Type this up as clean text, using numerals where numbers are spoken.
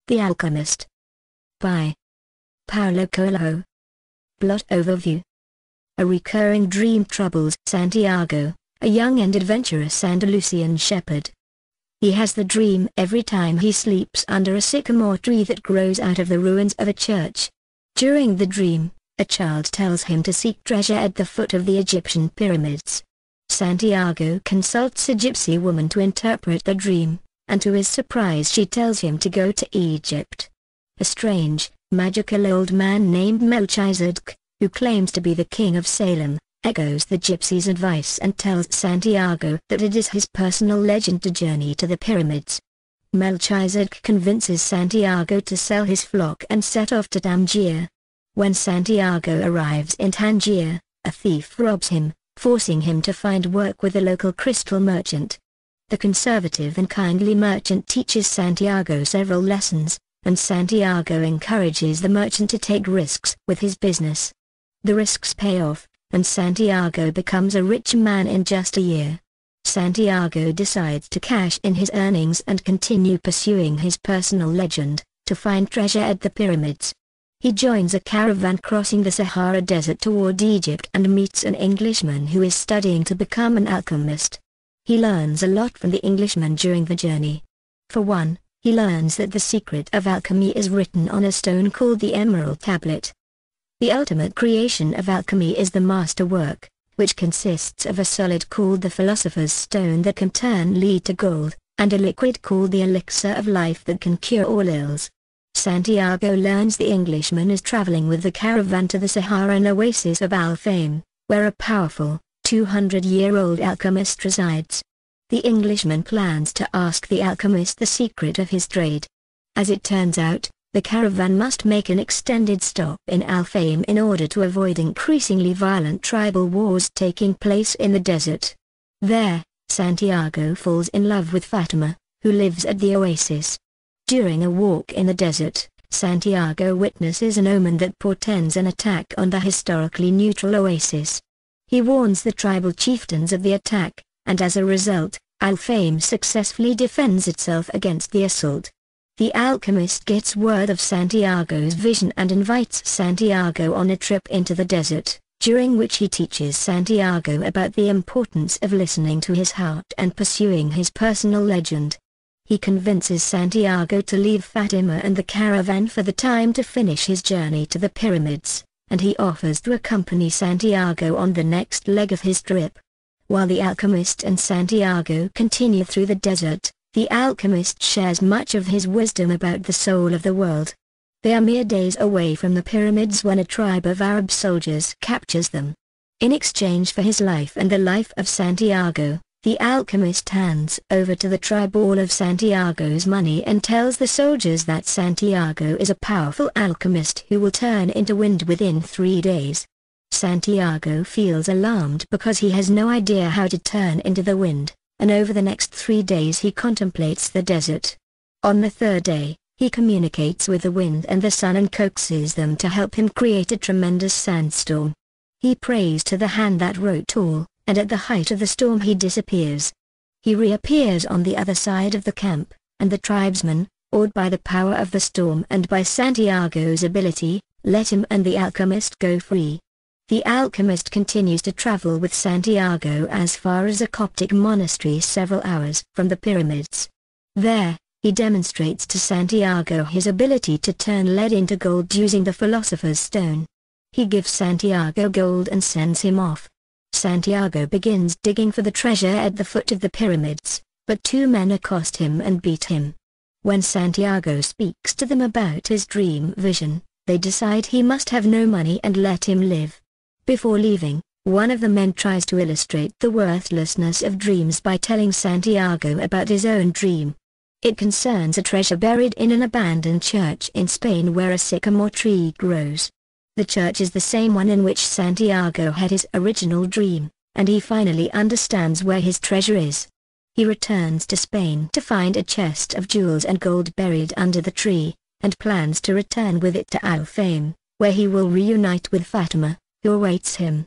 The Alchemist. By Paulo Coelho. Plot overview. A recurring dream troubles Santiago, a young and adventurous Andalusian shepherd. He has the dream every time he sleeps under a sycamore tree that grows out of the ruins of a church. During the dream, a child tells him to seek treasure at the foot of the Egyptian pyramids. Santiago consults a gypsy woman to interpret the dream, and to his surprise she tells him to go to Egypt. A strange, magical old man named Melchizedek, who claims to be the king of Salem, echoes the gypsy's advice and tells Santiago that it is his personal legend to journey to the pyramids. Melchizedek convinces Santiago to sell his flock and set off to Tangier. When Santiago arrives in Tangier, a thief robs him, forcing him to find work with a local crystal merchant. The conservative and kindly merchant teaches Santiago several lessons, and Santiago encourages the merchant to take risks with his business. The risks pay off, and Santiago becomes a rich man in just a year. Santiago decides to cash in his earnings and continue pursuing his personal legend, to find treasure at the pyramids. He joins a caravan crossing the Sahara Desert toward Egypt and meets an Englishman who is studying to become an alchemist. He learns a lot from the Englishman during the journey. For one, he learns that the secret of alchemy is written on a stone called the Emerald Tablet. The ultimate creation of alchemy is the masterwork, which consists of a solid called the Philosopher's Stone that can turn lead to gold, and a liquid called the Elixir of Life that can cure all ills. Santiago learns the Englishman is traveling with the caravan to the Saharan oasis of Al-Fame, where a powerful, 200-year-old alchemist resides. The Englishman plans to ask the alchemist the secret of his trade. As it turns out, the caravan must make an extended stop in Al-Fame in order to avoid increasingly violent tribal wars taking place in the desert. There, Santiago falls in love with Fatima, who lives at the oasis. During a walk in the desert, Santiago witnesses an omen that portends an attack on the historically neutral oasis. He warns the tribal chieftains of the attack, and as a result, Al-Fame successfully defends itself against the assault. The alchemist gets word of Santiago's vision and invites Santiago on a trip into the desert, during which he teaches Santiago about the importance of listening to his heart and pursuing his personal legend. He convinces Santiago to leave Fatima and the caravan for the time to finish his journey to the pyramids, and he offers to accompany Santiago on the next leg of his trip. While the alchemist and Santiago continue through the desert, the alchemist shares much of his wisdom about the soul of the world. They are mere days away from the pyramids when a tribe of Arab soldiers captures them. In exchange for his life and the life of Santiago, the alchemist hands over to the tribe all of Santiago's money and tells the soldiers that Santiago is a powerful alchemist who will turn into wind within 3 days. Santiago feels alarmed because he has no idea how to turn into the wind, and over the next 3 days he contemplates the desert. On the 3rd day, he communicates with the wind and the sun and coaxes them to help him create a tremendous sandstorm. He prays to the hand that wrote all, and at the height of the storm he disappears. He reappears on the other side of the camp, and the tribesmen, awed by the power of the storm and by Santiago's ability, let him and the alchemist go free. The alchemist continues to travel with Santiago as far as a Coptic monastery several hours from the pyramids. There, he demonstrates to Santiago his ability to turn lead into gold using the Philosopher's Stone. He gives Santiago gold and sends him off. Santiago begins digging for the treasure at the foot of the pyramids, but 2 men accost him and beat him. When Santiago speaks to them about his dream vision, they decide he must have no money and let him live. Before leaving, one of the men tries to illustrate the worthlessness of dreams by telling Santiago about his own dream. It concerns a treasure buried in an abandoned church in Spain where a sycamore tree grows. The church is the same one in which Santiago had his original dream, and he finally understands where his treasure is. He returns to Spain to find a chest of jewels and gold buried under the tree, and plans to return with it to Al-Fame, where he will reunite with Fatima, who awaits him.